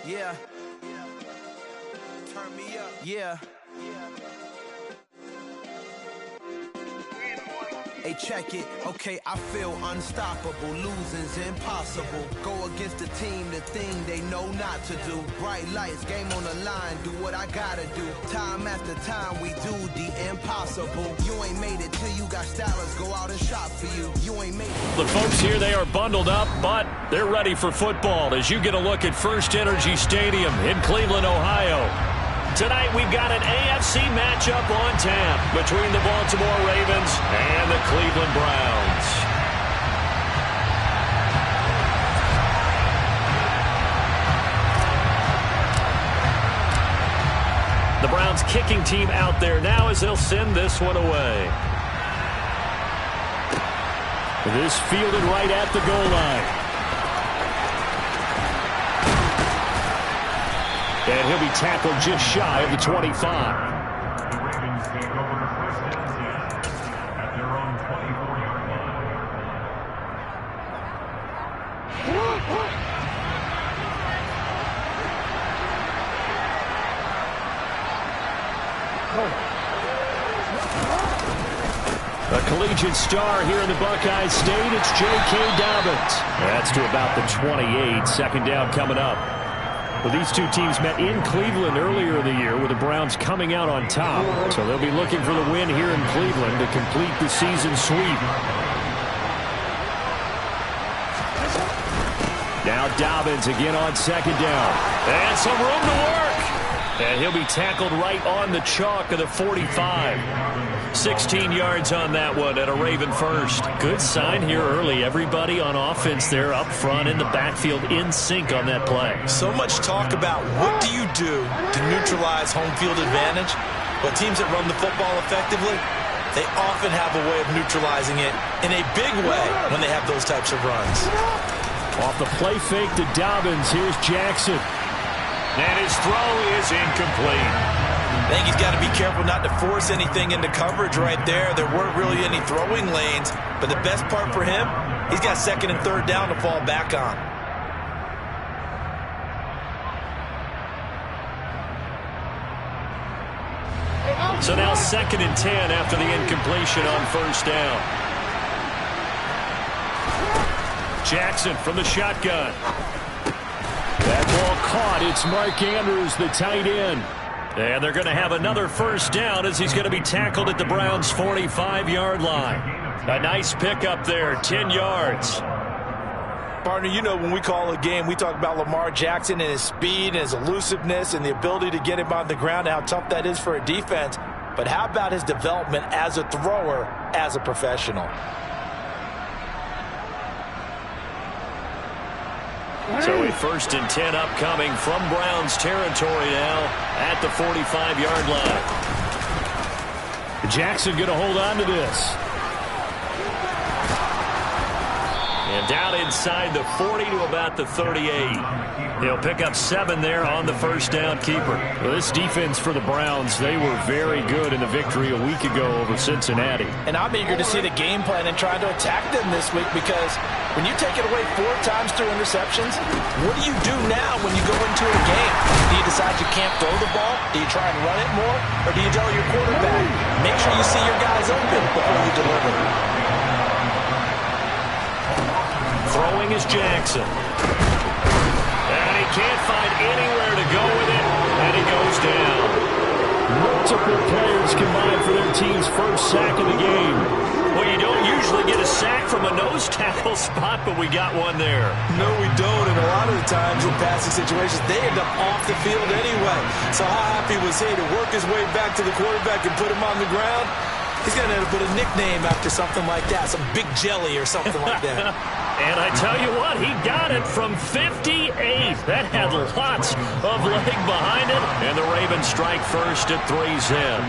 Yeah. Turn me up. Yeah. Hey, check it. Okay, I feel unstoppable. Losing's impossible. Go against the team, the thing they know not to do. Bright lights, game on the line. Do what I gotta do. Time after time, we do the impossible. You ain't made it till you got stylers. Go out and shop for you. You ain't made it. The folks here, they are bundled up, but they're ready for football as you get a look at First Energy Stadium in Cleveland, Ohio. Tonight, we've got an AFC matchup on tap between the Baltimore Ravens and the Cleveland Browns. The Browns kicking team out there now as they'll send this one away. This fielded right at the goal line. And he'll be tackled just shy of the 25. The Ravens take over the first down at their own 24-yard line. A collegiate star here in the Buckeye State. It's J.K. Dobbins. That's to about the 28. Second down coming up. Well, these two teams met in Cleveland earlier in the year with the Browns coming out on top. So they'll be looking for the win here in Cleveland to complete the season sweep. Now Dobbins again on second down. And some room to work. And he'll be tackled right on the chalk of the 45. 16 yards on that one and a Raven first. Good sign here early. Everybody on offense there up front in the backfield in sync on that play. So much talk about what do you do to neutralize home field advantage. But teams that run the football effectively, they often have a way of neutralizing it in a big way when they have those types of runs. Off the play fake to Dobbins, here's Jackson. And his throw is incomplete. I think he's got to be careful not to force anything into coverage right there. There weren't really any throwing lanes, but the best part for him, he's got second and third down to fall back on. So now second and 10 after the incompletion on first down. Jackson from the shotgun. That ball caught. It's Mark Andrews, the tight end. And they're going to have another first down as he's going to be tackled at the Browns' 45-yard line. A nice pickup there, 10 yards. Partner, you know when we call a game, we talk about Lamar Jackson and his speed and his elusiveness and the ability to get him on the ground, how tough that is for a defense. But how about his development as a thrower, as a professional? So a first and 10 upcoming from Browns territory now at the 45-yard line. Jackson going to hold on to this. And down inside the 40 to about the 38. He'll pick up 7 there on the first down keeper. Well, this defense for the Browns, they were very good in the victory a week ago over Cincinnati. And I'm eager to see the game plan and try to attack them this week because when you take it away 4 times through interceptions, what do you do now when you go into a game? Do you decide you can't throw the ball? Do you try and run it more? Or do you tell your quarterback, make sure you see your guys open before you deliver? Throwing is Jackson. And he can't find anywhere to go with it, and he goes down. Multiple players combined for their team's first sack of the game. Well, you don't usually get a sack from a nose tackle spot, but we got one there. No, we don't, and a lot of the times in passing situations, they end up off the field anyway. So how happy was he to work his way back to the quarterback and put him on the ground? He's going to end up with a nickname after something like that, some Big Jelly or something like that. And I tell you what, he got it from 58. That had lots of leg behind it. And the Ravens strike first at 3's in.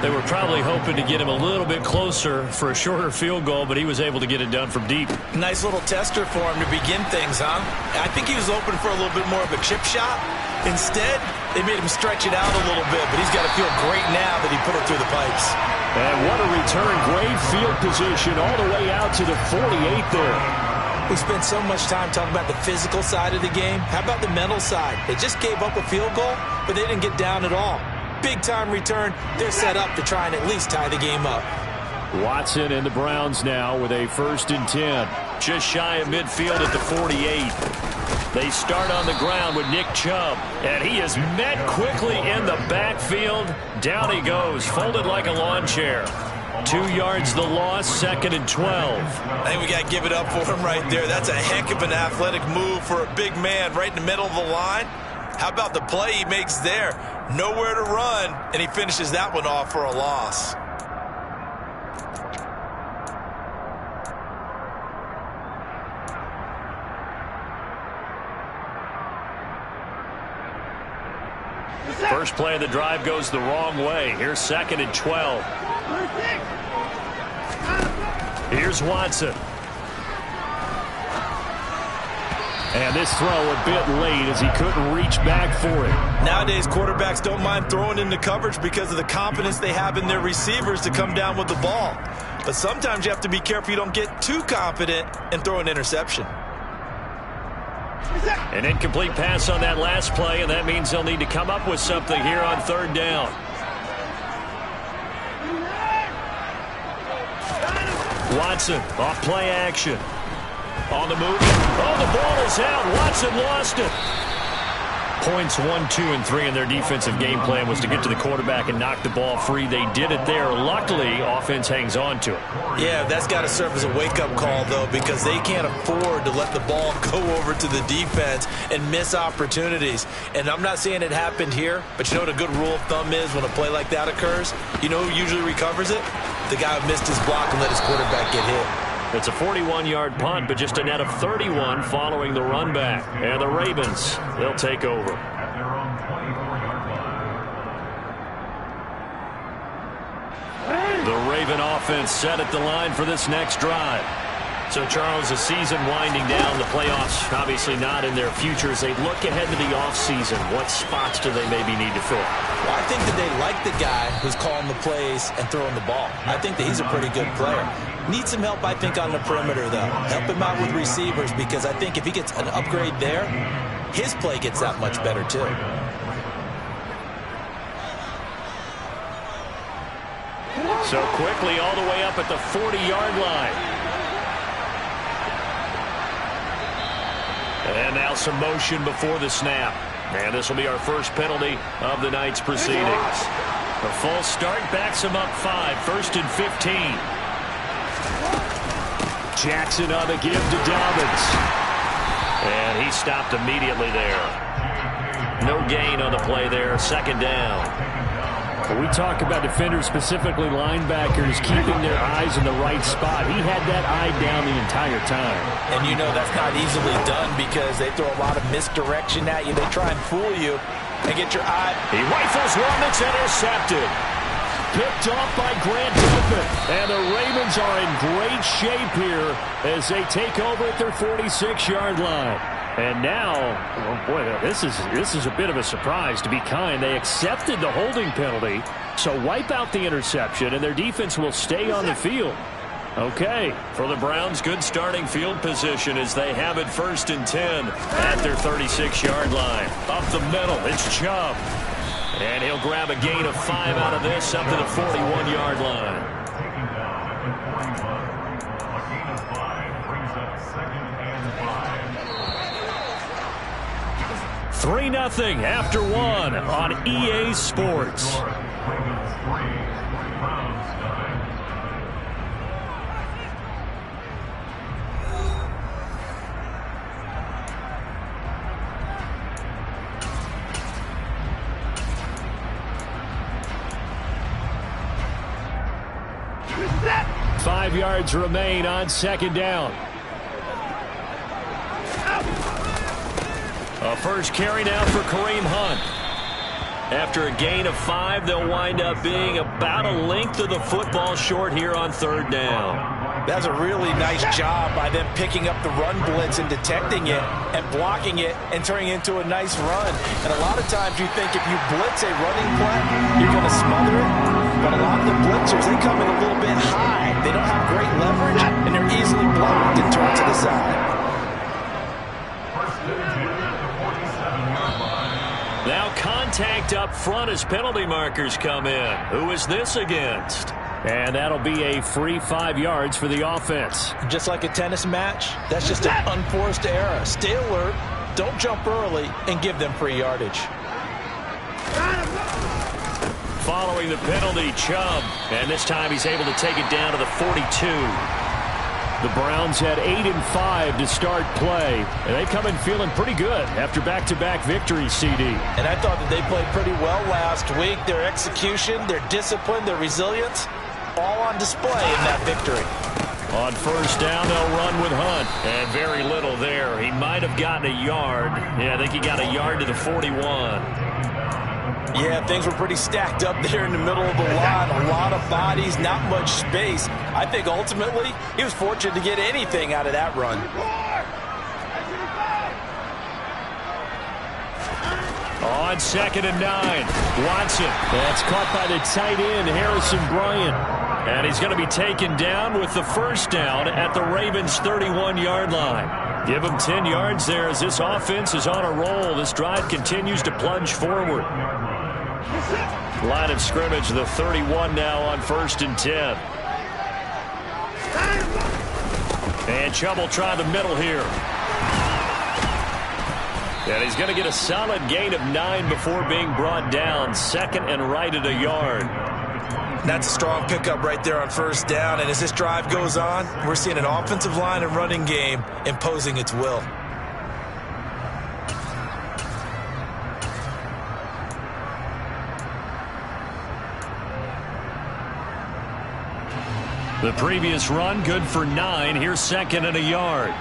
They were probably hoping to get him a little bit closer for a shorter field goal, but he was able to get it done from deep. Nice little tester for him to begin things, huh? I think he was open for a little bit more of a chip shot. Instead, they made him stretch it out a little bit, but he's got to feel great now that he put it through the pipes. And what a return. Great field position all the way out to the 48 there. We spent so much time talking about the physical side of the game. How about the mental side? They just gave up a field goal, but they didn't get down at all. Big-time return. They're set up to try and at least tie the game up. Watson and the Browns now with a 1st and 10. Just shy of midfield at the 48. They start on the ground with Nick Chubb, and he is met quickly in the backfield. Down he goes, folded like a lawn chair. 2 yards the loss, 2nd and 12. I think we got to give it up for him right there. That's a heck of an athletic move for a big man right in the middle of the line. How about the play he makes there? Nowhere to run, and he finishes that one off for a loss. First play of the drive goes the wrong way. Here's 2nd and 12. Here's Watson. And this throw a bit late as he couldn't reach back for it. Nowadays, quarterbacks don't mind throwing into coverage because of the confidence they have in their receivers to come down with the ball. But sometimes you have to be careful you don't get too confident and throw an interception. An incomplete pass on that last play, and that means they'll need to come up with something here on 3rd down. Watson off play action. On the move. Oh, the ball is out. Watson lost it. Points 1, 2, and 3 in their defensive game plan was to get to the quarterback and knock the ball free. They did it there. Luckily, offense hangs on to it. Yeah, that's got to serve as a wake-up call, though, because they can't afford to let the ball go over to the defense and miss opportunities. And I'm not saying it happened here, but you know what a good rule of thumb is when a play like that occurs? You know who usually recovers it? The guy who missed his block and let his quarterback get hit. It's a 41-yard punt, but just a net of 31 following the run back. And the Ravens, they'll take over. At their own 24-yard line. The Raven offense set at the line for this next drive. So, Charles, the season winding down, the playoffs obviously not in their future. As they look ahead to the offseason, what spots do they maybe need to fill? Well, I think that they like the guy who's calling the plays and throwing the ball. I think that he's a pretty good player. Needs some help, I think, on the perimeter, though. Help him out with receivers, because I think if he gets an upgrade there, his play gets that much better, too. So quickly all the way up at the 40-yard line. And now some motion before the snap. And this will be our first penalty of the night's proceedings. The false start backs him up 5, 1st and 15. Jackson on the give to Dobbins. And he stopped immediately there. No gain on the play there, 2nd down. We talk about defenders, specifically linebackers, keeping their eyes in the right spot. He had that eye down the entire time. And you know that's not easily done because they throw a lot of misdirection at you. They try and fool you and get your eye. He rifles one that's intercepted. Picked off by Grant Delpit. And the Ravens are in great shape here as they take over at their 46-yard line. And now, oh boy, this is a bit of a surprise, to be kind. They accepted the holding penalty, so wipe out the interception, and their defense will stay on the field. Okay, for the Browns, good starting field position as they have it 1st and 10 at their 36-yard line. Up the middle, it's Chubb. And he'll grab a gain of 5 out of this up to the 41-yard line. Taking down at the 41. A gain of 5 brings up 2nd and 5. 3-0 after 1 on EA Sports. Ravens 3, Browns 9. Set. 5 yards remain on 2nd down. A first carry now for Kareem Hunt. After a gain of 5, they'll wind up being about a length of the football short here on 3rd down. That's a really nice job by them picking up the run blitz and detecting it and blocking it and turning it into a nice run. And a lot of times you think if you blitz a running play, you're going to smother it. But a lot of the blitzers, they come in a little bit high. They don't have great leverage, and they're easily blocked and turned to the side. Now contact up front as penalty markers come in. Who is this against? And that'll be a free 5 yards for the offense. Just like a tennis match, that's just an unforced error. Stay alert, don't jump early, and give them free yardage. Following the penalty, Chubb. And this time he's able to take it down to the 42. The Browns had 8 and 5 to start play, and they come in feeling pretty good after back-to-back victories, CD. And I thought that they played pretty well last week. Their execution, their discipline, their resilience, all on display in that victory. On first down, they'll run with Hunt, and very little there. He might have gotten a yard. Yeah, I think he got a yard to the 41. Yeah, things were pretty stacked up there in the middle of the line. A lot of bodies, not much space. I think ultimately he was fortunate to get anything out of that run. On 2nd and 9, Watson. That's caught by the tight end, Harrison Bryant. And he's going to be taken down with the first down at the Ravens' 31-yard line. Give him 10 yards there as this offense is on a roll. This drive continues to plunge forward. Line of scrimmage, the 31 now on 1st and 10. And Chubb will try the middle here. And he's going to get a solid gain of 9 before being brought down. 2nd and right at a yard. That's a strong pickup right there on first down. And as this drive goes on, we're seeing an offensive line and running game imposing its will. The previous run good for 9. Here's 2nd and a yard.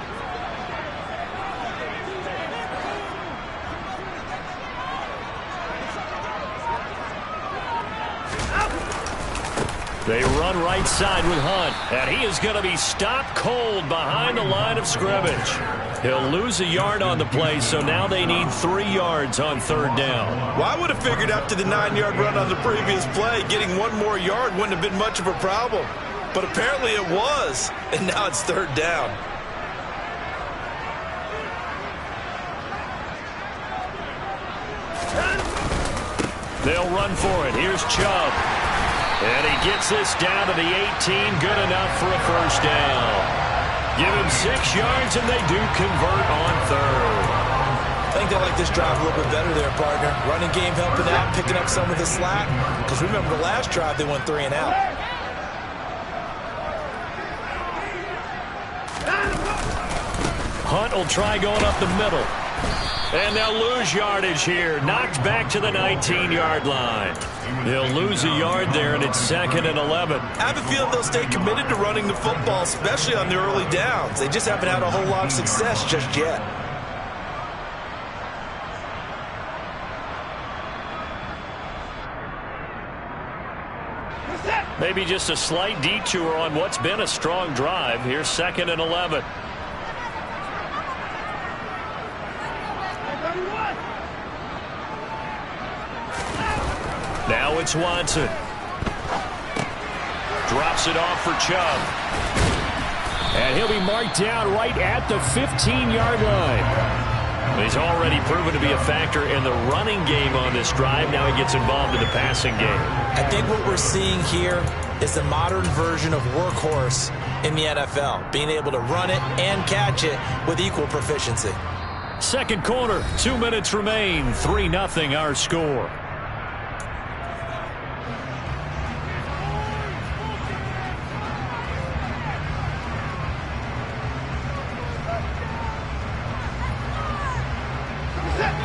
They run right side with Hunt, and he is going to be stopped cold behind the line of scrimmage. He'll lose a yard on the play, so now they need 3 yards on 3rd down. Well, I would have figured after the 9-yard run on the previous play, getting 1 more yard wouldn't have been much of a problem. But apparently it was, and now it's 3rd down. They'll run for it. Here's Chubb. And he gets this down to the 18. Good enough for a first down. Give him 6 yards, and they do convert on 3rd. I think they like this drive a little bit better there, partner. Running game helping out, picking up some of the slack. Because remember, the last drive, they went 3 and out. Hunt will try going up the middle. And they'll lose yardage here. Knocked back to the 19-yard line. They'll lose a yard there, and it's 2nd and 11. I have a feeling they'll stay committed to running the football, especially on the early downs. They just haven't had a whole lot of success just yet. Maybe just a slight detour on what's been a strong drive. Here's 2nd and 11. Now it's Watson. Drops it off for Chubb. And he'll be marked down right at the 15-yard line. He's already proven to be a factor in the running game on this drive. Now he gets involved in the passing game. I think what we're seeing here is the modern version of workhorse in the NFL, being able to run it and catch it with equal proficiency. Second quarter, 2 minutes remain. 3-0 our score.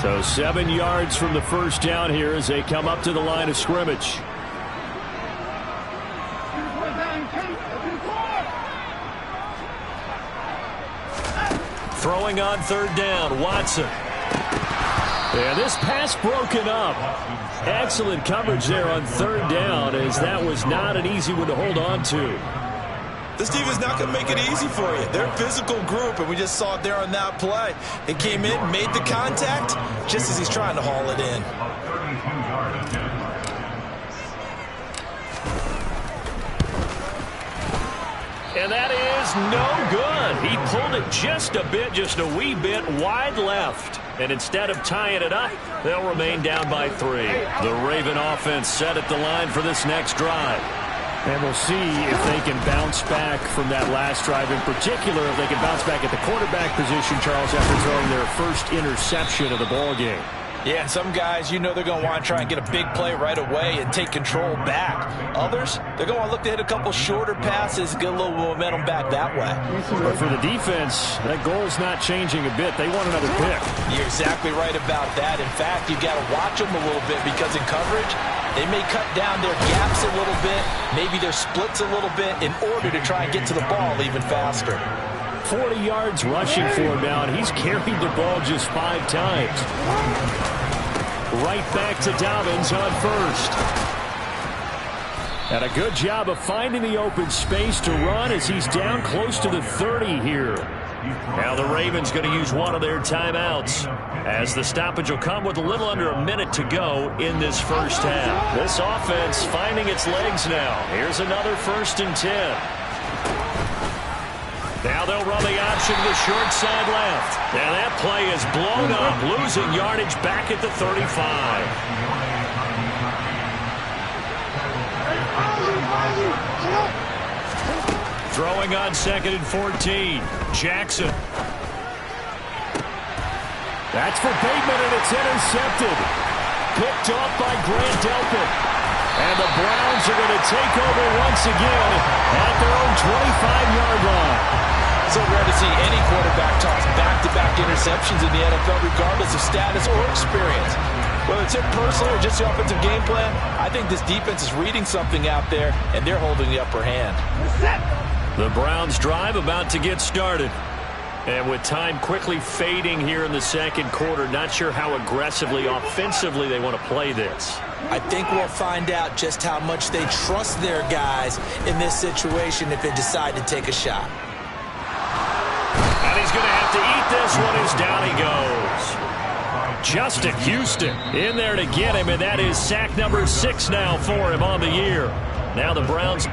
So 7 yards from the first down here as they come up to the line of scrimmage. Throwing on 3rd down, Watson. And this pass broken up. Excellent coverage there on 3rd down, as that was not an easy one to hold on to. This team is not going to make it easy for you. They're a physical group, and we just saw it there on that play. They came in, made the contact, just as he's trying to haul it in. And that is no good. He pulled it just a bit, just a wee bit wide left. And instead of tying it up, they'll remain down by 3. The Raven offense set at the line for this next drive. And we'll see if they can bounce back from that last drive. In particular, if they can bounce back at the quarterback position, Charles, after throwing their first interception of the ballgame. Yeah, and some guys, you know they're going to want to try and get a big play right away and take control back. Others, they're going to look to hit a couple shorter passes, get a little momentum back that way. But for the defense, that goal's not changing a bit. They want another pick. You're exactly right about that. In fact, you've got to watch them a little bit because in coverage, they may cut down their gaps a little bit, maybe their splits a little bit in order to try and get to the ball even faster. 40 yards rushing for him now, and he's carried the ball just 5 times. Right back to Dobbins on first. And a good job of finding the open space to run as he's down close to the 30 here. Now the Ravens going to use one of their timeouts, as the stoppage will come with a little under a minute to go in this first half. This offense finding its legs now. Here's another 1st and 10. Now they'll run the option to the short side left. And that play is blown up, losing yardage back at the 35. Throwing on 2nd and 14. Jackson. That's for Bateman, and it's intercepted. Picked off by Grant Delpit. And the Browns are going to take over once again at their own 25-yard line. So rare to see any quarterback toss back-to-back interceptions in the NFL, regardless of status or experience. Whether it's him personally or just the offensive game plan, I think this defense is reading something out there, and they're holding the upper hand. The Browns drive about to get started. And with time quickly fading here in the second quarter, not sure how aggressively, offensively they want to play this. I think we'll find out just how much they trust their guys in this situation if they decide to take a shot. And he's going to have to eat this one as down he goes. Justin Houston in there to get him, and that is sack number 6 now for him on the year. Now the Browns...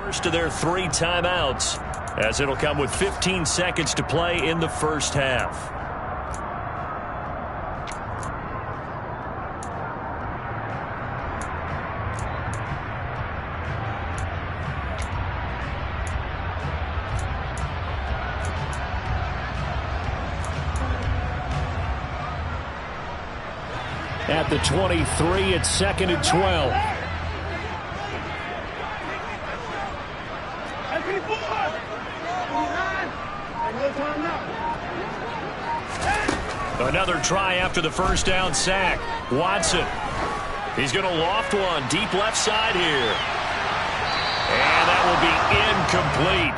first of their 3 timeouts, as it'll come with 15 seconds to play in the first half. At the 23, it's 2nd and 12. Another try after the first down sack. Watson. He's going to loft one deep left side here. And that will be incomplete.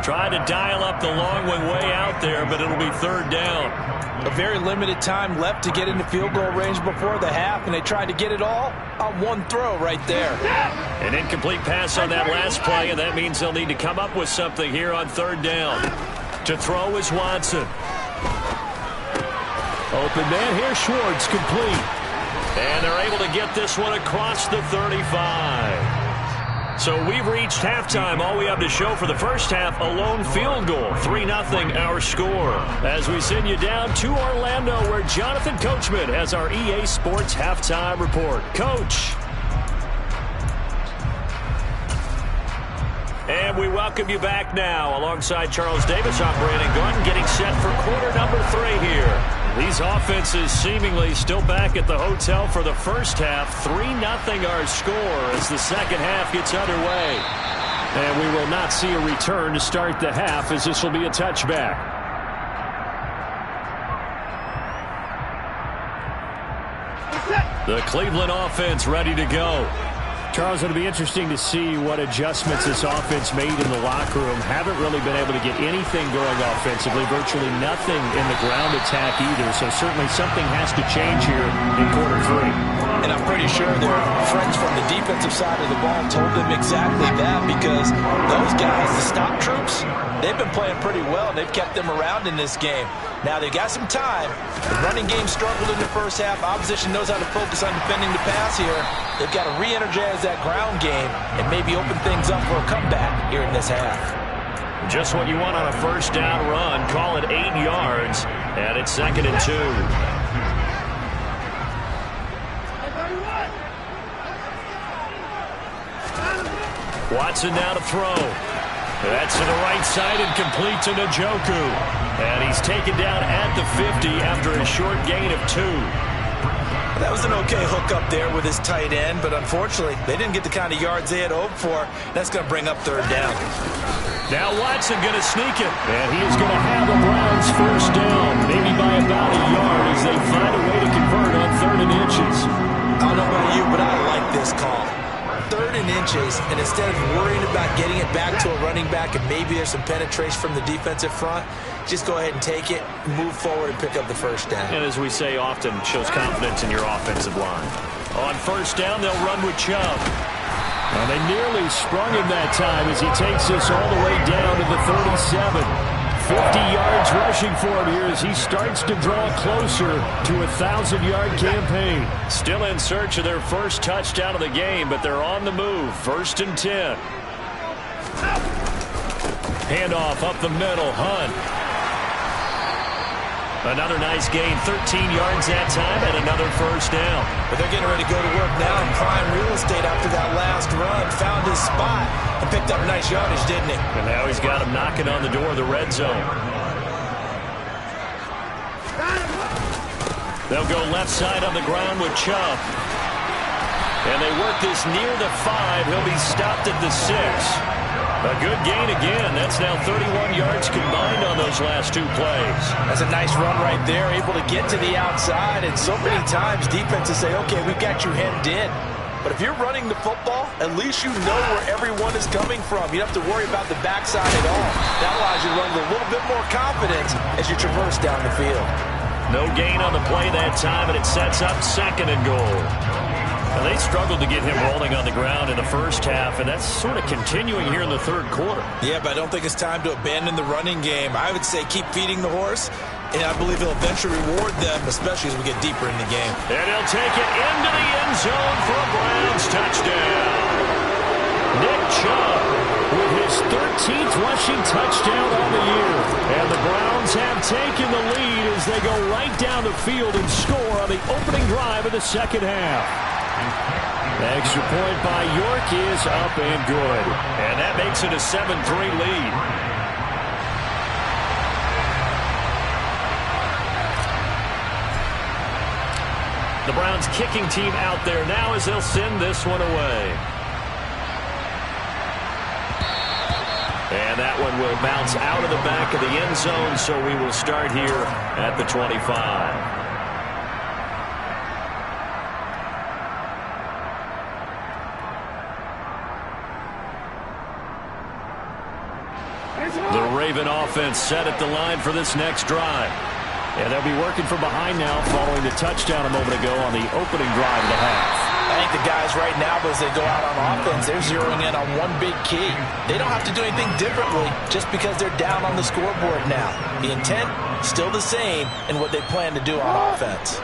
Tried to dial up the long one way out there, but it'll be 3rd down. A very limited time left to get into field goal range before the half, and they tried to get it all on one throw right there. An incomplete pass on that last play, and that means they'll need to come up with something here on 3rd down. To throw is Watson. Open man here, Schwartz, complete. And they're able to get this one across the 35. So we've reached halftime. All we have to show for the first half, a lone field goal. 3-0 our score. As we send you down to Orlando, where Jonathan Coachman has our EA Sports halftime report. Coach. And we welcome you back now. Alongside Charles Davis, I'm Brandon Gordon, getting set for quarter number 3 here. These offenses seemingly still back at the hotel for the first half. 3-0 our score as the second half gets underway. And we will not see a return to start the half, as this will be a touchback. The Cleveland offense ready to go. Charles, it'll be interesting to see what adjustments this offense made in the locker room. Haven't really been able to get anything going offensively, virtually nothing in the ground attack either. So certainly something has to change here in quarter 3. And I'm pretty sure their friends from the defensive side of the ball told them exactly that, because those guys, the stop troops, they've been playing pretty well, and they've kept them around in this game. Now, they've got some time. The running game struggled in the first half. Opposition knows how to focus on defending the pass here. They've got to re-energize that ground game and maybe open things up for a comeback here in this half. Just what you want on a first down run. Call it 8 yards, and it's 2nd and 2. Watson now to throw. That's to the right side and complete to Njoku. And he's taken down at the 50 after a short gain of 2. That was an okay hook up there with his tight end, but unfortunately, they didn't get the kind of yards they had hoped for. That's going to bring up 3rd down. Now Watson going to sneak it, and he is going to have the Browns first down, maybe by about a yard as they find a way to convert on 3rd and inches. I don't know about you, but I like this call. 3rd and inches, and instead of worrying about getting it back to a running back and maybe there's some penetration from the defensive front, just go ahead and take it, move forward, and pick up the first down. And as we say often, shows confidence in your offensive line. On first down, they'll run with Chubb. And they nearly sprung him that time as he takes this all the way down to the 37. 50 yards rushing for him here as he starts to draw closer to a 1,000-yard campaign. Still in search of their first touchdown of the game, but they're on the move. 1st and 10. Handoff up the middle. Hunt. Another nice gain, 13 yards that time, and another first down. But they're getting ready to go to work now in prime real estate after that last run. Found his spot and picked up nice yardage, didn't he? And now he's got him knocking on the door of the red zone. They'll go left side on the ground with Chubb. And they work this near the 5. He'll be stopped at the 6. A good gain again. That's now 31 yards combined on those last 2 plays. That's a nice run right there, able to get to the outside. And so many times defenses say, okay, we've got you hemmed in. But if you're running the football, at least you know where everyone is coming from. You don't have to worry about the backside at all. That allows you to run with a little bit more confidence as you traverse down the field. No gain on the play that time, and it sets up 2nd and goal. Now, they struggled to get him rolling on the ground in the first half, and that's sort of continuing here in the 3rd quarter. Yeah, but I don't think it's time to abandon the running game. I would say keep feeding the horse, and I believe he'll eventually reward them, especially as we get deeper in the game. And he'll take it into the end zone for a Browns touchdown. Nick Chubb with his 13th rushing touchdown on the year. And the Browns have taken the lead as they go right down the field and score on the opening drive of the 2nd half. Extra point by York is up and good. And that makes it a 7-3 lead. The Browns kicking team out there now as they'll send this one away. And that one will bounce out of the back of the end zone, so we will start here at the 25. The Raven offense set at the line for this next drive. And they'll be working from behind now following the touchdown a moment ago on the opening drive of the half. I think the guys right now, as they go out on offense, they're zeroing in on one big key. They don't have to do anything differently just because they're down on the scoreboard now. The intent, still the same in what they plan to do on offense.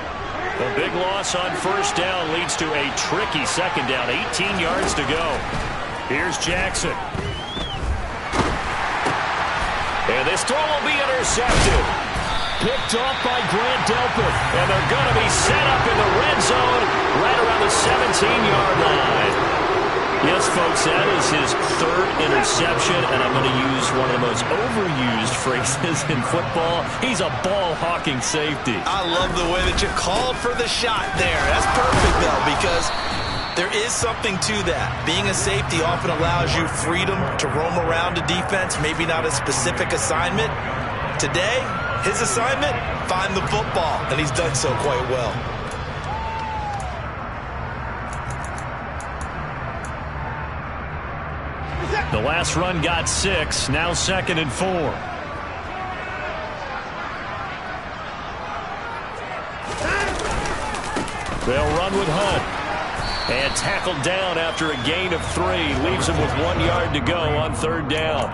A big loss on first down leads to a tricky 2nd down. 18 yards to go. Here's Jackson. And this throw will be intercepted. Picked off by Grant Delpit. And they're going to be set up in the red zone right around the 17-yard line. Yes, folks, that is his 3rd interception, and I'm going to use one of the most overused phrases in football. He's a ball-hawking safety. I love the way that you called for the shot there. That's perfect, though, because there is something to that. Being a safety often allows you freedom to roam around a defense, maybe not a specific assignment. Today, his assignment, find the football, and he's done so quite well. The last run got 6, now 2nd and 4. They'll run with Hunt. And tackled down after a gain of 3. Leaves him with 1 yard to go on 3rd down.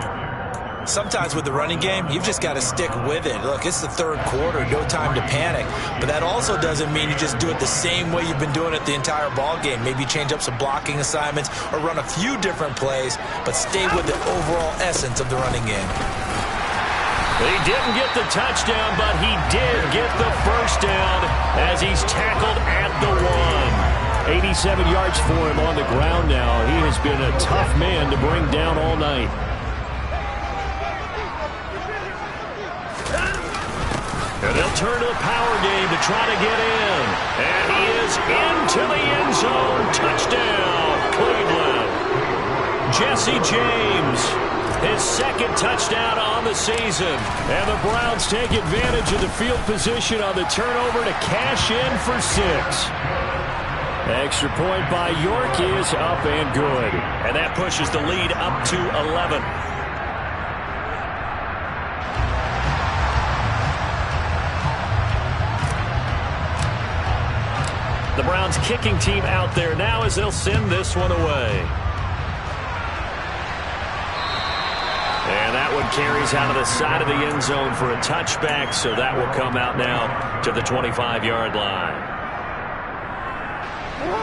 Sometimes with the running game, you've just got to stick with it. Look, it's the 3rd quarter, no time to panic. But that also doesn't mean you just do it the same way you've been doing it the entire ball game. Maybe change up some blocking assignments or run a few different plays, but stay with the overall essence of the running game. He didn't get the touchdown, but he did get the first down as he's tackled at the 1. 87 yards for him on the ground now. He has been a tough man to bring down all night. And they'll turn to the power game to try to get in. And he is into the end zone. Touchdown, Cleveland. Jesse James, his 2nd touchdown on the season. And the Browns take advantage of the field position on the turnover to cash in for 6. Extra point by York is up and good. And that pushes the lead up to 11. The Browns kicking team out there now as they'll send this one away. And that one carries out of the side of the end zone for a touchback, so that will come out now to the 25-yard line.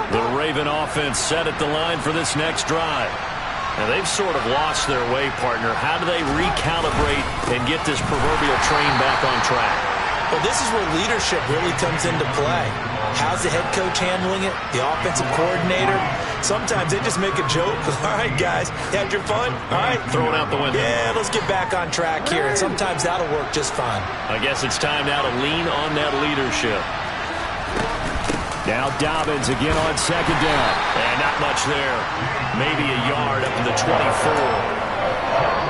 The Raven offense set at the line for this next drive. And they've sort of lost their way, partner. How do they recalibrate and get this proverbial train back on track? Well, this is where leadership really comes into play. How's the head coach handling it? The offensive coordinator? Sometimes they just make a joke. All right, guys, you had your fun? All right. Throw it out the window. Yeah, let's get back on track here. And sometimes that'll work just fine. I guess it's time now to lean on that leadership. Now Dobbins again on 2nd down. And not much there. Maybe a yard up to the 24.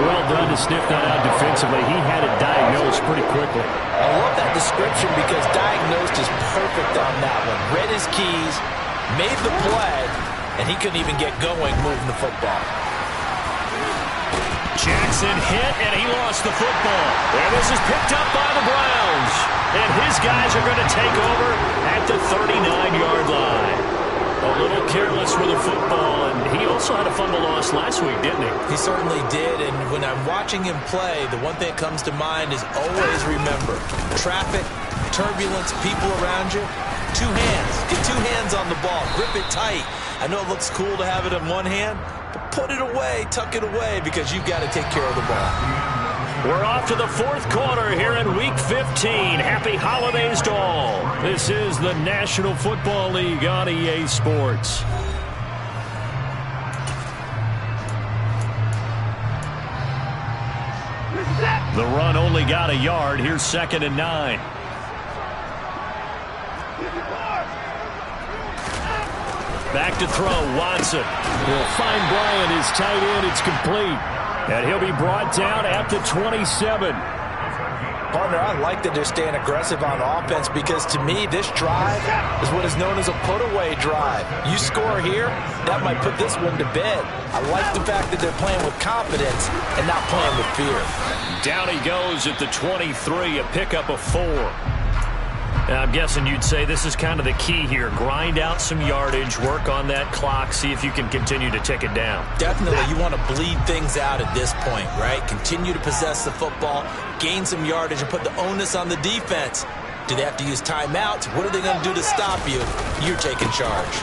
Well done to sniff that out defensively. He had it diagnosed pretty quickly. I love that description because diagnosed is perfect on that one. Read his keys, made the play, and he couldn't even get going moving the football. Jackson hit, and he lost the football. And this is picked up by the Browns. And his guys are going to take over at the 39-yard line. A little careless with the football, and he also had a fumble loss last week, didn't he? He certainly did, and when I'm watching him play, the one thing that comes to mind is always remember, traffic, turbulence, people around you, 2 hands. Get 2 hands on the ball. Grip it tight. I know it looks cool to have it in one hand, but put it away, tuck it away, because you've got to take care of the ball. We're off to the 4th quarter here in Week 15. Happy holidays to all. This is the National Football League on EA Sports. The run only got a yard. Here's 2nd and 9. Back to throw, Watson. Will find Bryant, his tight end. It's complete. And he'll be brought down at the 27. Partner, I like that they're staying aggressive on offense because to me, this drive is what is known as a put-away drive. You score here, that might put this one to bed. I like the fact that they're playing with confidence and not playing with fear. Down he goes at the 23, a pickup of 4. I'm guessing you'd say this is kind of the key here. Grind out some yardage, work on that clock, see if you can continue to tick it down. Definitely, you want to bleed things out at this point, right? Continue to possess the football, gain some yardage, and put the onus on the defense. Do they have to use timeouts? What are they going to do to stop you? You're taking charge.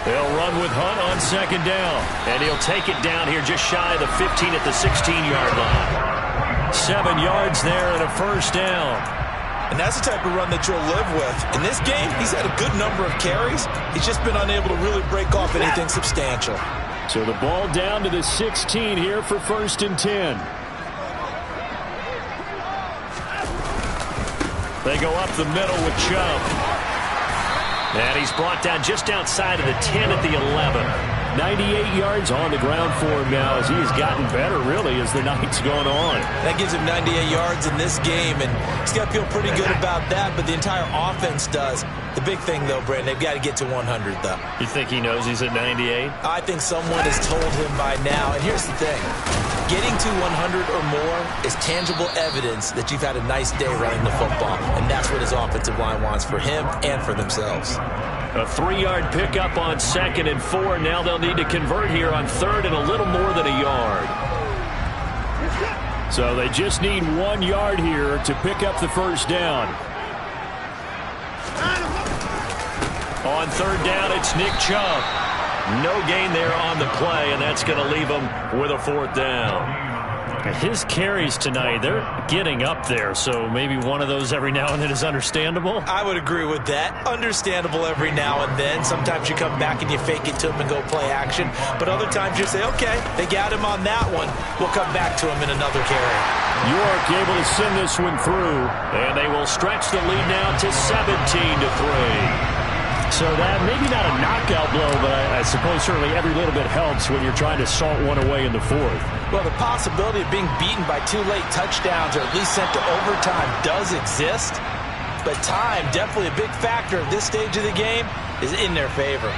They'll run with Hunt on 2nd down, and he'll take it down here just shy of the 15 at the 16-yard line. 7 yards there and a first down. And that's the type of run that you'll live with. In this game, he's had a good number of carries. He's just been unable to really break off anything substantial. So the ball down to the 16 here for 1st and 10. They go up the middle with Chubb. And he's brought down just outside of the 10 at the 11. 98 yards on the ground for him now as he has gotten better, really, as the night's gone on. That gives him 98 yards in this game, and he's got to feel pretty good about that, but the entire offense does. The big thing, though, Brandon, they've got to get to 100, though. You think he knows he's at 98? I think someone has told him by now, and here's the thing. Getting to 100 or more is tangible evidence that you've had a nice day running the football, and that's what his offensive line wants for him and for themselves. A 3-yard pickup on 2nd and 4. Now they'll need to convert here on 3rd and a little more than a yard. So they just need 1 yard here to pick up the first down. On 3rd down, it's Nick Chubb. No gain there on the play, and that's going to leave him with a 4th down. His carries tonight, they're getting up there, so maybe one of those every now and then is understandable. I would agree with that. Understandable every now and then. Sometimes you come back and you fake it to him and go play action. But other times you say, okay, they got him on that one. We'll come back to him in another carry. York able to send this one through, and they will stretch the lead now to 17-3. So that maybe not a knockout blow, but I suppose certainly every little bit helps when you're trying to salt one away in the 4th. Well, the possibility of being beaten by 2 late touchdowns or at least sent to overtime does exist. But time, definitely a big factor at this stage of the game, is in their favor.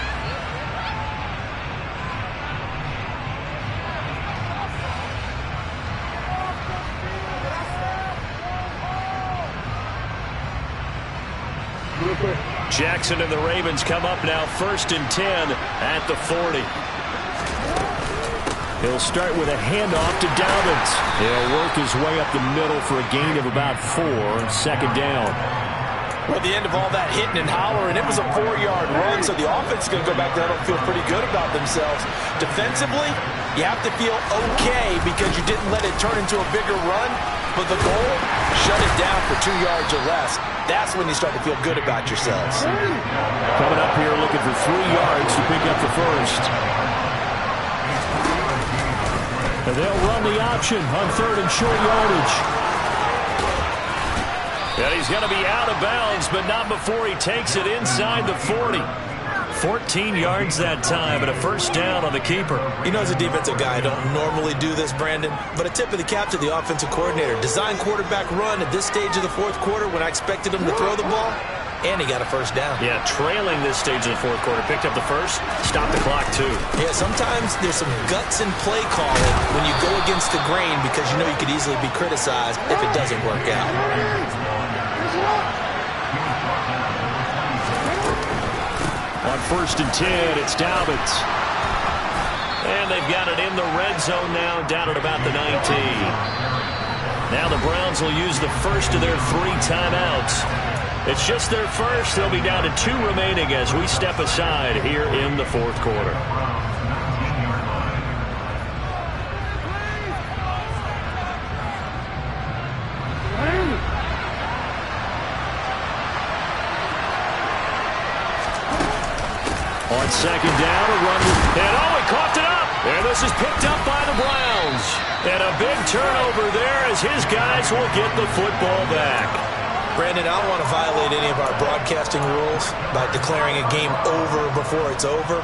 Jackson and the Ravens come up now 1st and 10 at the 40. He'll start with a handoff to Dobbins. He'll work his way up the middle for a gain of about 4. 2nd down. Well, the end of all that hitting and hollering, it was a 4-yard run, so the offense is going to go back there and feel pretty good about themselves. Defensively, you have to feel okay because you didn't let it turn into a bigger run, but the goal, shut it down for 2 yards or less. That's when you start to feel good about yourselves. Coming up here looking for 3 yards to pick up the first. And they'll run the option on 3rd and short yardage. And he's going to be out of bounds, but not before he takes it inside the 40. 14 yards that time, and a 1st down on the keeper. You know, as a defensive guy, I don't normally do this, Brandon, but a tip of the cap to the offensive coordinator. Design quarterback run at this stage of the 4th quarter when I expected him to throw the ball, and he got a 1st down. Yeah, trailing this stage of the 4th quarter. Picked up the first, stopped the clock, too. Yeah, sometimes there's some guts in play calling when you go against the grain because you know you could easily be criticized if it doesn't work out. On 1st and 10, it's Dobbins. And they've got it in the red zone now, down at about the 19. Now the Browns will use the first of their 3 timeouts. It's just their first. They'll be down to 2 remaining as we step aside here in the 4th quarter. On 2nd down, a run. And he coughed it up. And this is picked up by the Browns. And a big turnover there as his guys will get the football back. Brandon, I don't want to violate any of our broadcasting rules by declaring a game over before it's over.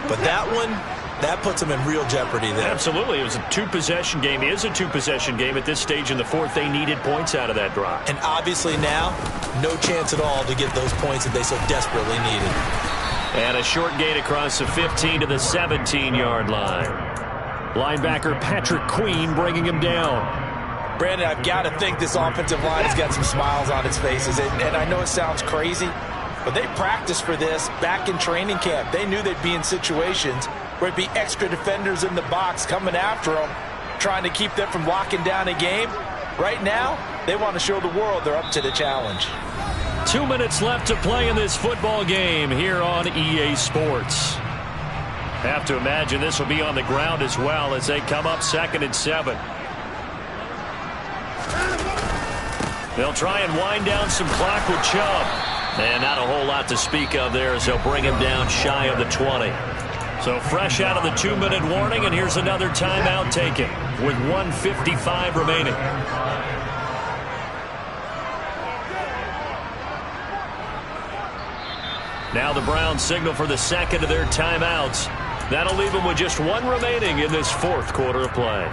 But that one, that puts them in real jeopardy there. Absolutely. It was a 2-possession game. It is a 2-possession game at this stage in the 4th. They needed points out of that drive. And obviously now, no chance at all to get those points that they so desperately needed. And a short gain across the 15 to the 17-yard line. Linebacker Patrick Queen bringing him down. Brandon, I've got to think this offensive line has got some smiles on its faces. And I know it sounds crazy, but they practiced for this back in training camp. They knew they'd be in situations where it'd be extra defenders in the box coming after them, trying to keep them from locking down a game. Right now, they want to show the world they're up to the challenge. 2 minutes left to play in this football game here on EA Sports. Have to imagine this will be on the ground as well as they come up 2nd and 7. They'll try and wind down some clock with Chubb. And not a whole lot to speak of there as they'll bring him down shy of the 20. So fresh out of the 2-minute warning, and here's another timeout taken with 1:55 remaining. Now the Browns signal for the 2nd of their timeouts. That'll leave them with just 1 remaining in this 4th quarter of play.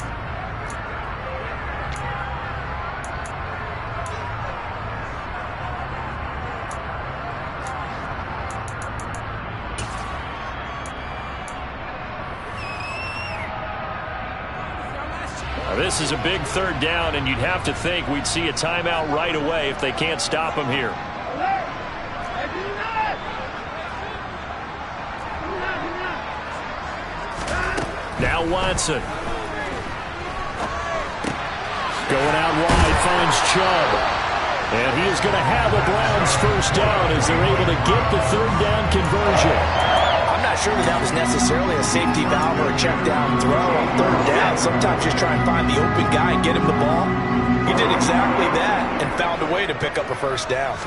This is a big third down, and you'd have to think we'd see a timeout right away if they can't stop him here. Now Watson. Going out wide, finds Chubb. And he is going to have a Browns first down as they're able to get the third down conversion. I'm not sure that was necessarily a safety valve or a check down throw on third down. Sometimes just try and find the open guy and get him the ball. He did exactly that and found a way to pick up a first down.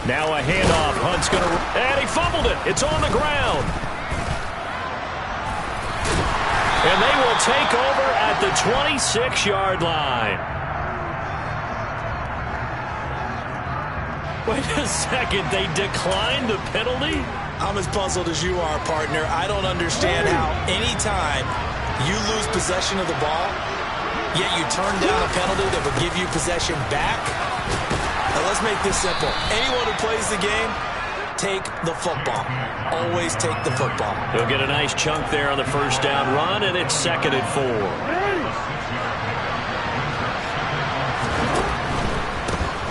Now a handoff. Hunt's going to... And he fumbled it. It's on the ground. And they will take over at the 26-yard line. Wait a second. They declined the penalty? I'm as puzzled as you are, partner. I don't understand how anytime you lose possession of the ball, yet you turn down a penalty that would give you possession back. Now let's make this simple. Anyone who plays the game, take the football. Always take the football. He'll get a nice chunk there on the first down run, and it's 2nd and 4.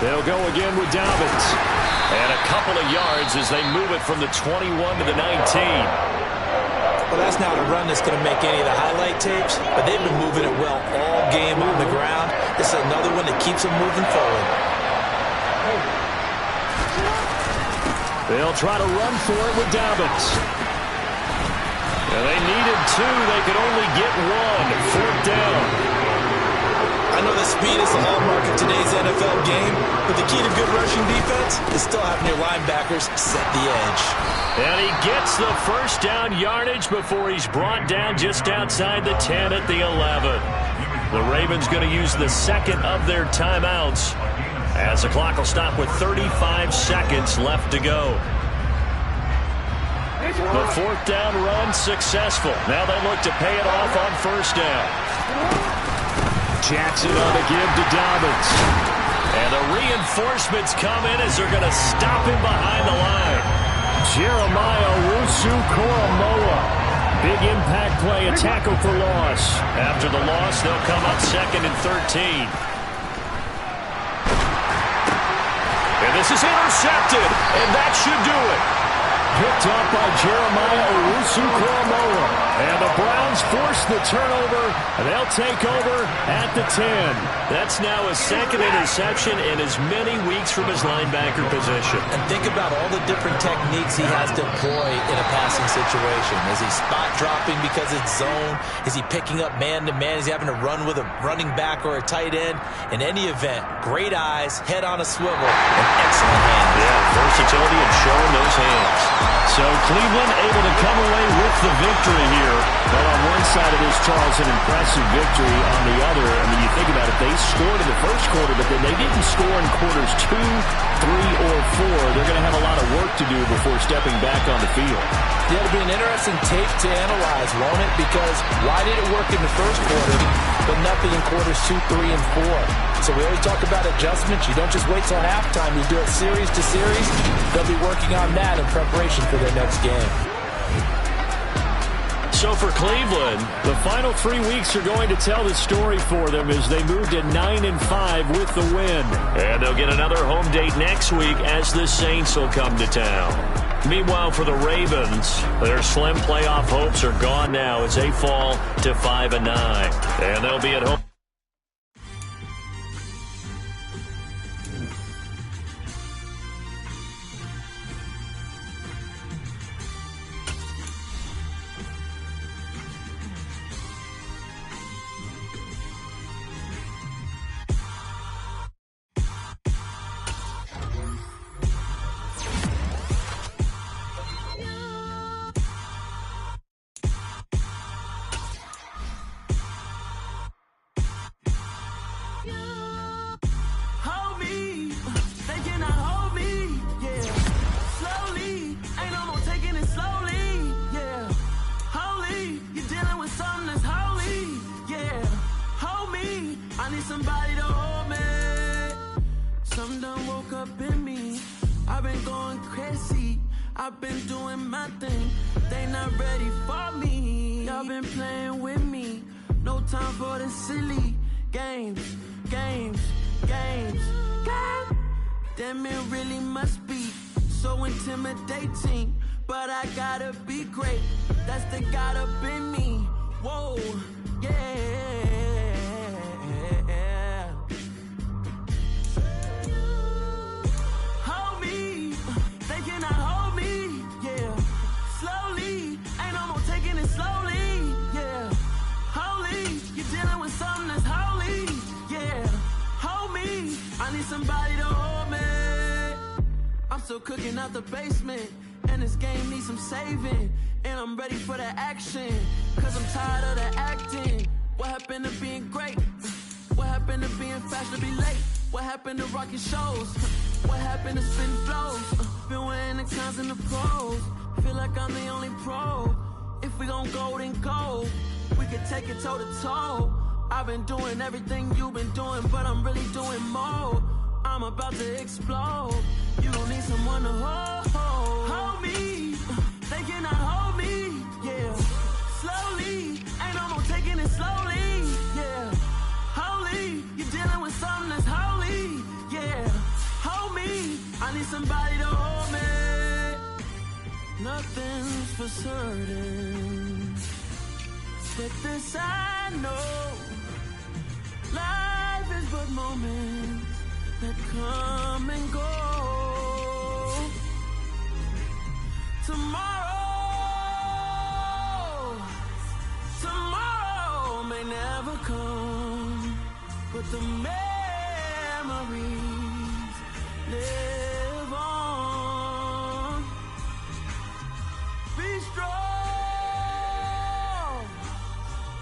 They'll go again with Dobbins. And a couple of yards as they move it from the 21 to the 19. Well, that's not a run that's going to make any of the highlight tapes, but they've been moving it well all game on the ground. This is another one that keeps them moving forward. They'll try to run for it with Dobbins. And they needed 2. They could only get 1. 4th down. I know that speed is the hallmark of today's NFL game, but the key to good rushing defense is still having your linebackers set the edge. And he gets the first down yardage before he's brought down just outside the 10 at the 11. The Ravens going to use the second of their timeouts as the clock will stop with 35 seconds left to go. The 4th down run successful. Now they look to pay it off on first down. Jackson on the give to Dobbins. And the reinforcements come in as they're going to stop him behind the line. Jeremiah Owusu-Koramoah. Big impact play, a tackle for loss. After the loss, they'll come up 2nd and 13. And this is intercepted, and that should do it. Picked up by Jeremiah Owusu-Koramoah. And the Browns force the turnover, and they'll take over at the 10. That's now his 2nd interception in as many weeks from his linebacker position. And think about all the different techniques he has to employ in a passing situation. Is he spot dropping because it's zone? Is he picking up man-to-man? Is he having to run with a running back or a tight end? In any event, great eyes, head on a swivel, and excellent hands. Yeah, versatility and showing those hands. So Cleveland able to come away with the victory here. But on one side of this, Charles, an impressive victory. On the other, I mean, you think about it, they scored in the first quarter, but then they didn't score in quarters 2, 3, or 4. They're going to have a lot of work to do before stepping back on the field. Yeah, it'll be an interesting tape to analyze, won't it? Because why did it work in the first quarter, but nothing in quarters 2, 3, and 4? So we always talk about adjustments. You don't just wait till halftime. You do it series to series. They'll be working on that in preparation for their next game. So for Cleveland, the final 3 weeks are going to tell the story for them as they move to 9-5 with the win. And they'll get another home date next week as the Saints will come to town. Meanwhile, for the Ravens, their slim playoff hopes are gone now as they fall to 5-9. And they'll be at home. I've been doing my thing, they not ready for me. Y'all been playing with me, No time for the silly games. Damn, it really must be so intimidating. But I gotta be great. That's the God up in me. Whoa, yeah. Hold me, they cannot hold me, yeah. Slowly, ain't no more taking it slowly, yeah. Holy, you're dealing with something that's holy, yeah. Hold me, I need somebody to hold me. I'm still cooking out the basement, and this game needs some saving. And I'm ready for the action, cause I'm tired of the acting. What happened to being great? What happened to being fast to be late? What happened to rocking shows? What happened to spin flows? Been wearing the cons and the pros. Feel like I'm the only pro. If we gon' go, then go. We can take it toe to toe. I've been doing everything you've been doing, but I'm really doing more. I'm about to explode. You gon' need someone to hold me. They cannot hold me, yeah. Slowly, ain't no more taking it slowly, yeah. Holy, you're dealing with something that's holy, yeah. Hold me, I need somebody to hold me. Nothing's for certain, but this I know. Life is but moments that come and go. Tomorrow may never come, but the memories live on. Be strong,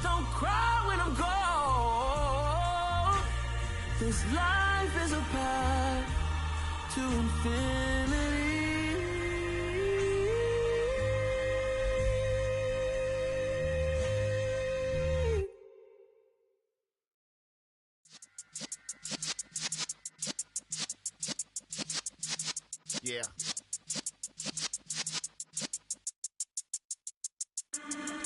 don't cry when I'm gone. This life is a path to infinity. Yeah.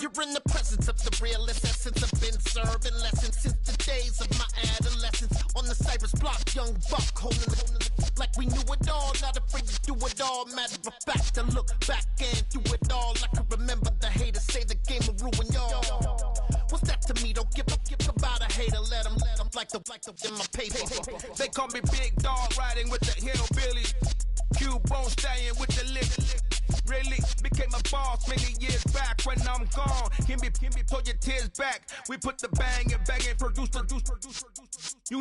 You're in the presence of the realest essence. I've been serving lessons since the days of my adolescence. On the Cypress block, young buck holding it like we knew it all. Not afraid to do it all. Matter of fact, to look back and do it all. I can remember the haters say the game will ruin y'all. What's that to me? Don't give about a hater. Let them like the in my paper. They call me Big Dog, riding with the hillbillies. Q-Bone staying with the lick. Really became a boss many years back. When I'm gone, can be pull your tears back. We put the bang and produce. You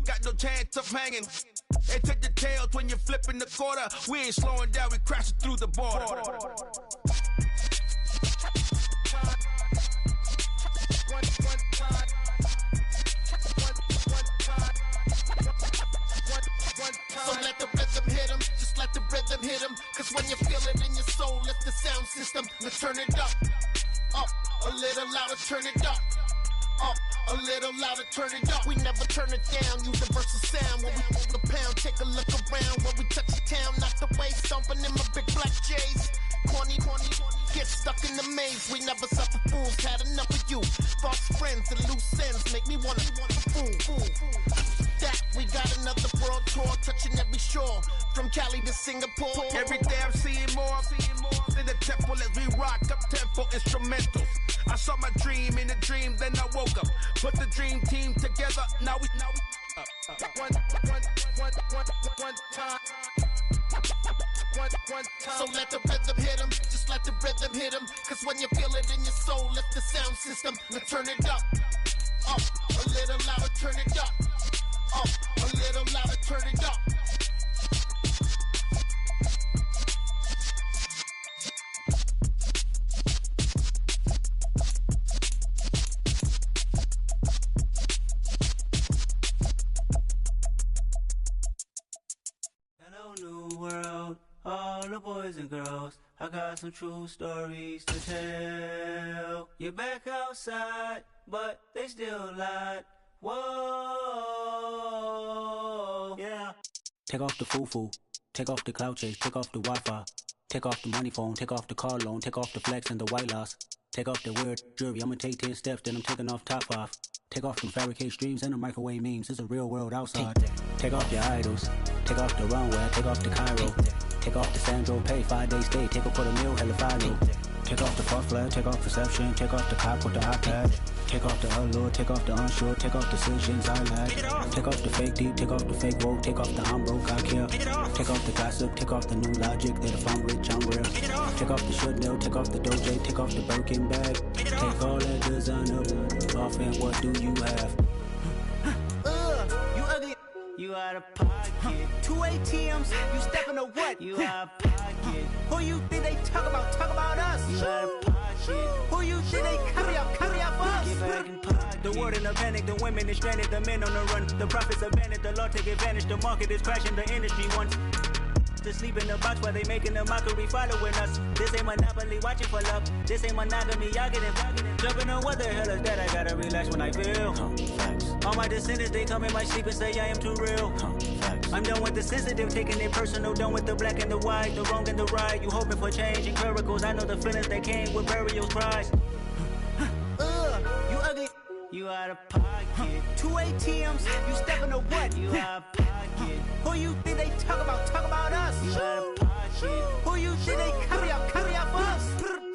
got no chance of hanging. They take the tails when you're flipping the quarter. We ain't slowing down, we crashing through the border. So let the rhythm hit him, just let the rhythm hit him. Cause when you feel it in your soul, lift the sound system. Now turn it up, a little louder, turn it up, a little louder, turn it up. We never turn it down, universal sound. When we move the pound, take a look around. When we touch the town, not the way, stomping in my big black J's. Corny, get stuck in the maze. We never suffer fools, had enough of you. False friends and loose ends make me wanna fool. That we got another world tour, touching every shore, from Cali to Singapore. Every day I'm seeing more in the temple as we rock up tempo instrumentals. I saw my dream in a dream, then I woke up. Put the dream team together, now we one time. So let the rhythm hit him, just let the rhythm hit him. Cause when you feel it in your soul, lift the sound system. Now turn it up, a little louder, turn it up, a little louder, turn it up. Hello, new world, all the boys and girls. I got some true stories to tell. You're back outside, but they still lied. Whoa, yeah. Take off the foo-foo, take off the cloud chase, take off the Wi-Fi, take off the money phone, take off the car loan, take off the flex and the white loss. Take off the weird jewelry. I'ma take 10 steps, then I'm taking off top off. Take off them fabricate streams and the microwave memes. It's a real world outside. Take off your idols. Take off the runway. Take off the Cairo. Take off the Sandro Pay. 5-day stay. Take a quarter meal. Hella final. Take off the fuck flag. Take off perception. Take off the cop with the iPad. Take off the allure. Take off the unsure. Take off decisions I lack. Take off the fake deep. Take off the fake woke. Take off the I'm broke. I care. Take off the gossip. Take off the new logic that if I'm rich I'm real. Take off the Chanel. Take off the Doja. Take off the Birkin bag. Take all that designer off and what do you have? You ugly. You out of pocket. 2 ATMs, you stepping to what? You out of pocket. Who you think they talk about us? You out of pocket. Who you think they carry out for us? Get back in pocket. The world in a panic, the women is stranded, the men on the run. The profits abandoned, the law take advantage, the market is crashing, the industry wants to sleep in the box while they making a mockery following us. This ain't Monopoly, watching for love. This ain't monogamy, y'all getting jumping on what the hell is that? I gotta relax when I feel. All my descendants, they come in my sleep and say I am too real. I'm done with the sensitive, taking it personal. Done with the black and the white, the wrong and the right. You hoping for change and miracles. I know the feelings that came with burial cries. You ugly. You out of pocket. 2 ATMs, you stepping to what? You out of pocket. Who you think they talk about us? You out of pocket. Who you think they carry out for us?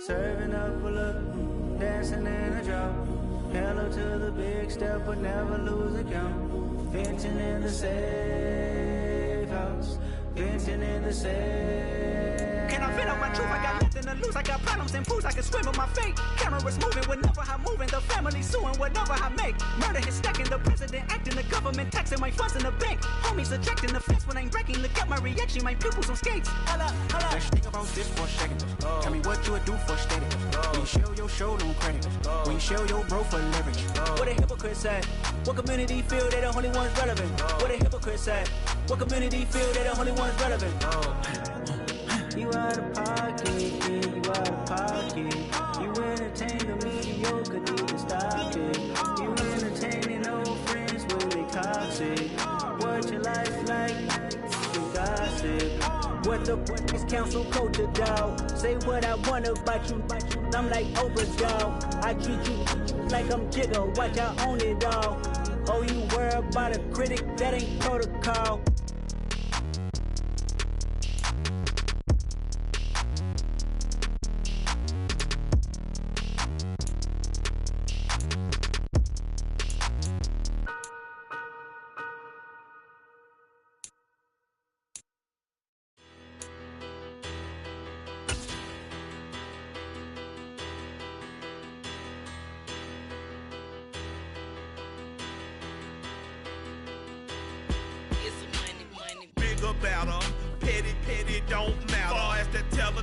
Serving up a look, dancing in a drop. Hello to the big step, but never lose a count. Venting in the safe house. Venting in the safe. Can I vent out my truth? I got nothing to lose. I got problems and pools. I can swim with my fate. Cameras moving whenever I'm moving. The family suing whatever I make. Murder is stacking. The president acting. The government taxing my funds in the bank. Homies ejecting the fence when I'm wrecking. Look at my reaction. My pupils on skates. Holla. Let's think about this for a second. Tell me what you would do for steady. When you show your show, no credit. When you show your bro for leverage. What a hypocrite said. What community feel they the only ones relevant? What a hypocrite said. What community feel they the only ones relevant? You out of pocket, yeah, you out of pocket. You entertain the mediocre, need to stop it. You entertaining old friends, well they toxic. What your life like? You gossip. What is council code to dog? Say what I want about you. I'm like Oprah, dog. I treat you like I'm Jigga. Watch I own it all. Oh, you worry about a critic? That ain't protocol. Better, petty, don't matter. Far as the teller,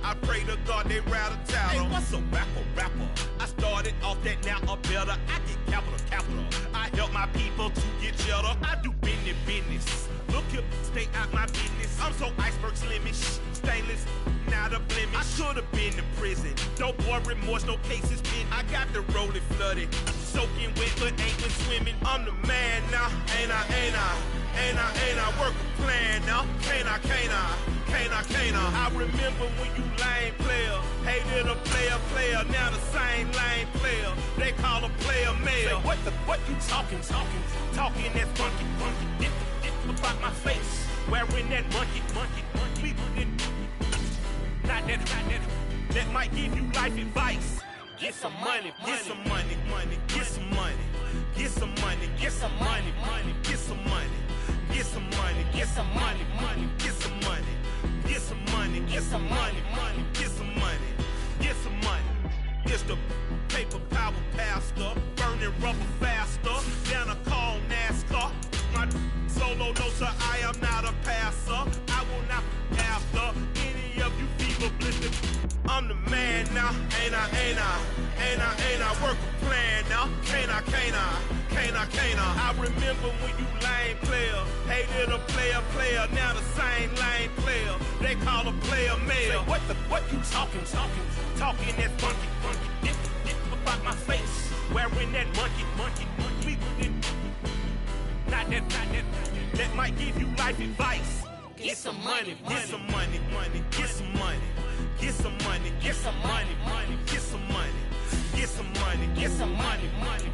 I pray to God they rattle tattle. Hey, what's a rapper? I started off that, now I'm better. I get capital. I help my people to get cheddar. I do business. Look here, stay out my business. I'm so iceberg slimish, stainless, not a blemish. I should've been in prison. No boy remorse, no cases pinned. I got the rolling flooded, soaking wet, but ain't been swimming. I'm the man now, ain't I work a plan now. Can't I? I remember when you lame player, hated a player, now the same lame player. They call a player male. Say, what you talking that funky. Get about my face, wearing that monkey. Not that might give you life advice. Get some money. It's the paper power pastor, burning rubber faster, down a call NASCAR. My solo, no sir, I am not a passer. I will not after any of you fever blistered. I'm the man now, ain't I work a plan now. Can't I remember when you lame player, hated a player, now the same lame player. They call a player male. Say, what you talking that funky. Get about my face, wearing that monkey. Not that might give you life advice. Get some money. Get some money, get some money, money, get some money, get some money, get some money, money.